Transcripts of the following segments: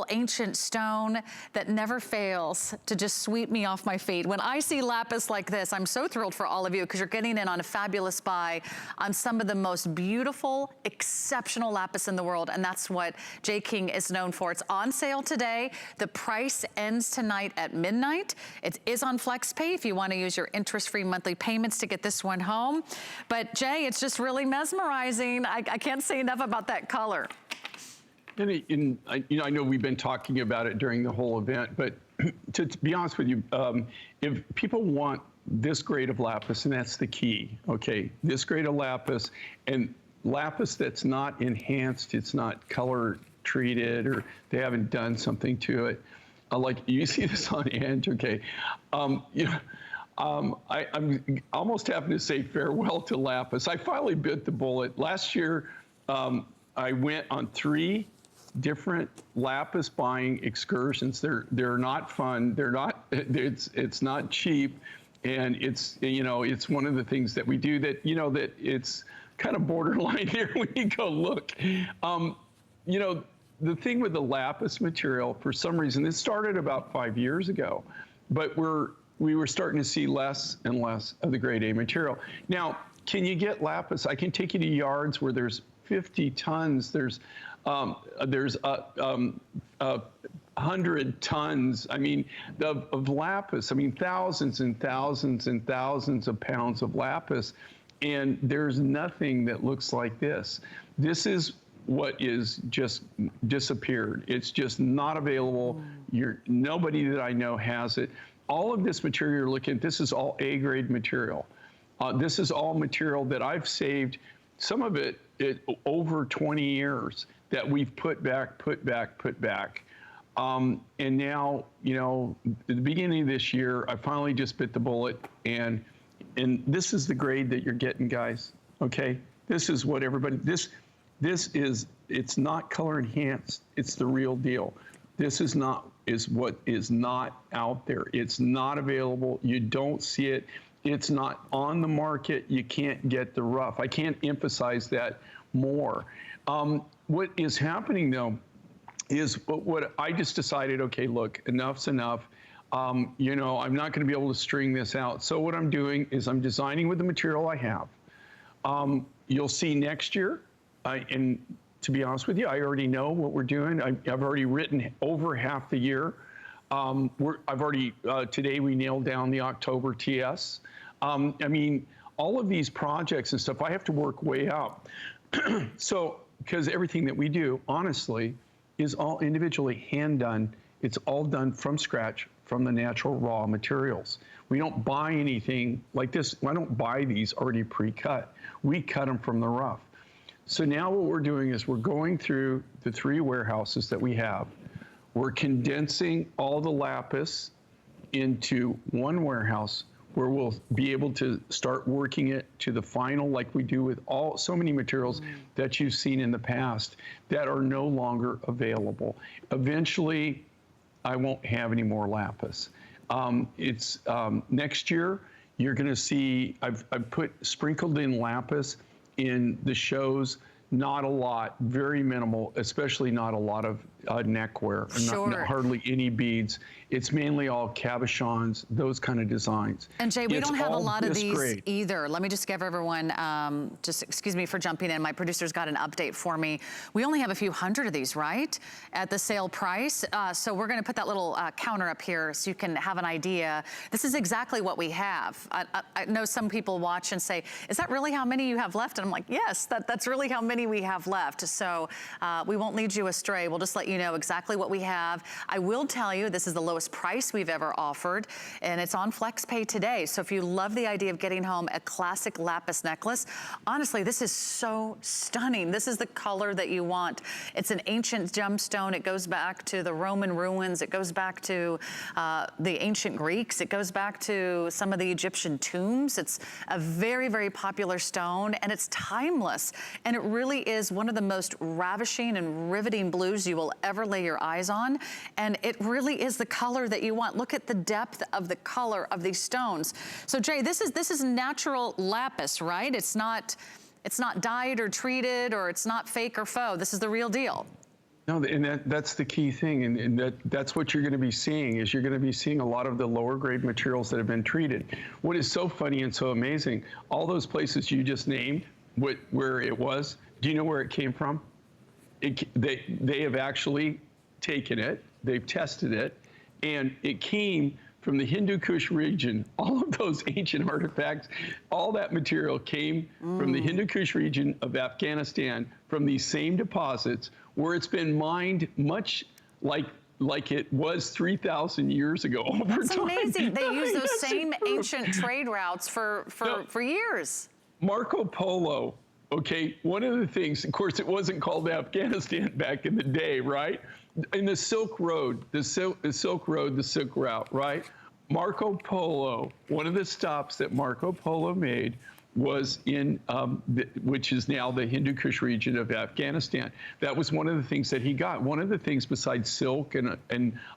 Ancient stone that never fails to just sweep me off my feet. When I see lapis like this, I'm so thrilled for all of you because you're getting in on a fabulous buy on some of the most beautiful, exceptional lapis in the world, and that's what J. King is known for. It's on sale today. The price ends tonight at midnight. It is on FlexPay if you want to use your interest-free monthly payments to get this one home. But Jay, it's just really mesmerizing. I can't say enough about that color. And I know we've been talking about it during the whole event, but to be honest with you, if people want this grade of lapis, and that's the key, okay, this grade of lapis, and lapis that's not enhanced, it's not color treated, or they haven't done something to it, like you see this on end, okay, I'm almost having to say farewell to lapis. I finally bit the bullet. Last year, I went on 3 different lapis buying excursions. They're not fun. They're not. It's not cheap, and it's it's one of the things that we do that that it's kind of borderline here when you go look. The thing with the lapis material, for some reason, this started about 5 years ago, but we were starting to see less and less of the grade A material. Now, can you get lapis? I can take you to yards where there's 50 tons. There's 100 tons, I mean, of lapis. I mean, thousands and thousands and thousands of pounds of lapis, and there's nothing that looks like this. This is what is just disappeared. It's just not available. Nobody that I know has it. All of this material you're looking at, this is all A-grade material. This is all material that I've saved, some of it over 20 years, that we've put back. And now, at the beginning of this year, I finally just bit the bullet, and this is the grade that you're getting, guys, okay? This is what everybody, it's not color enhanced, it's the real deal. This is what is not out there. It's not available, you don't see it. It's not on the market, you can't get the rough. I can't emphasize that more. What is happening though, is what I just decided, okay, look, enough's enough. I'm not gonna be able to string this out. So what I'm doing is I'm designing with the material I have. You'll see next year, and to be honest with you, I already know what we're doing. I've already written over half the year. Today we nailed down the October TS. I mean, all of these projects and stuff, I have to work way out. So, because everything that we do, honestly, is all individually hand done. It's all done from scratch, from the natural raw materials. We don't buy anything like this. I don't buy these already pre-cut. We cut them from the rough. So now what we're doing is we're going through the 3 warehouses that we have. We're condensing all the lapis into one warehouse where we'll be able to start working it to the final, like we do with so many materials that you've seen in the past that are no longer available. Eventually, I won't have any more lapis. Next year, you're gonna see, I've sprinkled in lapis in the shows, not a lot, very minimal, especially not a lot of neckwear, not hardly any beads. It's mainly all cabochons, those kind of designs. And Jay, we don't have a lot of these either. Let me just give everyone, excuse me for jumping in, my producer's got an update for me. We only have a few hundred of these, right? At the sale price. So we're gonna put that little counter up here so you can have an idea. This is exactly what we have. I know some people watch and say, is that really how many you have left? And I'm like, yes, that's really how many we have left. So we won't lead you astray. We'll just let you know exactly what we have. I will tell you, this is the lowest price we've ever offered, and it's on FlexPay today. So if you love the idea of getting home a classic lapis necklace, honestly, this is so stunning. This is the color that you want. It's an ancient gemstone. It goes back to the Roman ruins. It goes back to the ancient Greeks. It goes back to some of the Egyptian tombs. It's a very, very popular stone, and it's timeless. And it really is one of the most ravishing and riveting blues you will ever lay your eyes on. And it really is the color that you want. Look at the depth of the color of these stones. So Jay, this is natural lapis, right? It's not dyed or treated, or it's not fake or faux. This is the real deal. No, and that's the key thing, and that's what you're going to be seeing, is you're going to be seeing a lot of the lower grade materials that have been treated. What is so funny and so amazing, all those places you just named, where it was, do you know where it came from? They have actually taken it, they've tested it, and it came from the Hindu Kush region. All of those ancient artifacts, all that material came from the Hindu Kush region of Afghanistan, from these same deposits, where it's been mined much like it was 3,000 years ago. That's amazing. They use those same ancient trade routes for years. Marco Polo, okay, one of the things, of course, it wasn't called Afghanistan back in the day, right? In the Silk Road, the Silk Route, right? Marco Polo, one of the stops that Marco Polo made was in, which is now the Hindu Kush region of Afghanistan. That was one of the things that he got. One of the things besides silk and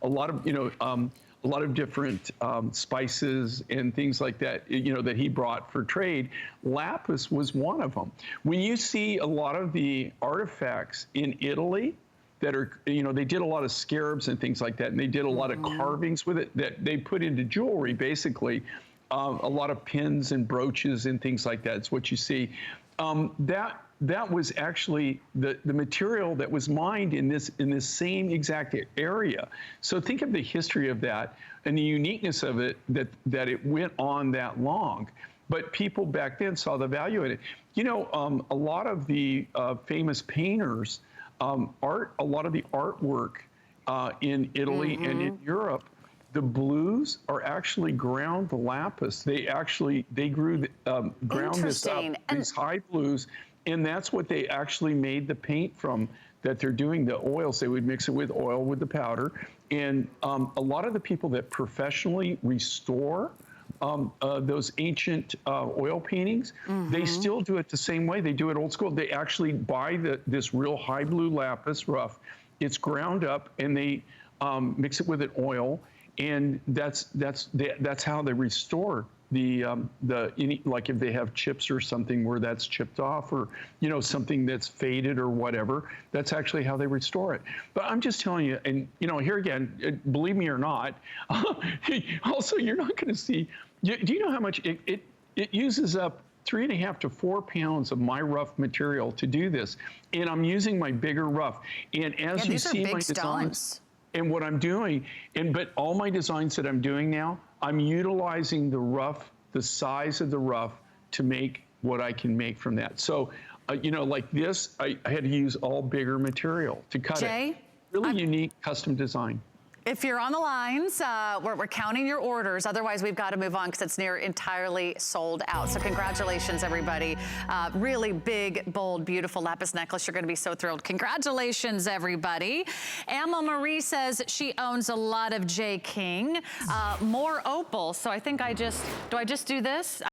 a lot of, a lot of different spices and things like that, that he brought for trade, lapis was one of them. When you see a lot of the artifacts in Italy that are, they did a lot of scarabs and things like that, and they did a lot of carvings with it that they put into jewelry, basically. A lot of pins and brooches and things like that. It's what you see. That was actually the material that was mined in this same exact area. So think of the history of that and the uniqueness of it, that it went on that long. But people back then saw the value in it. A lot of the famous painters, a lot of the artwork in Italy and in Europe, the blues are actually ground lapis. They grew ground this up, these high blues, and that's what they actually made the paint from. That they're doing the oils. They would mix it with oil with the powder, and a lot of the people that professionally restore those ancient oil paintings, they still do it the same way. They do it old school. They actually buy this real high blue lapis rough. It's ground up, and they mix it with an oil. And that's how they restore like if they have chips or something where that's chipped off, or something that's faded or whatever, that's actually how they restore it. But I'm just telling you, and here again, believe me or not, also you're not going to see. Do you know how much it uses up 3.5 to 4 pounds of my rough material to do this? And I'm using my bigger rough. And as you see my designs. And what I'm doing, but all my designs that I'm doing now, I'm utilizing the rough, the size of the rough, to make what I can make from that. So, like this, I had to use all bigger material to cut it. Really unique custom design. If you're on the lines, we're counting your orders. Otherwise, we've got to move on because it's near entirely sold out. So congratulations, everybody. Really big, bold, beautiful lapis necklace. You're going to be so thrilled. Congratulations, everybody. Emma Marie says she owns a lot of J. King. More opal. So I think do I just do this?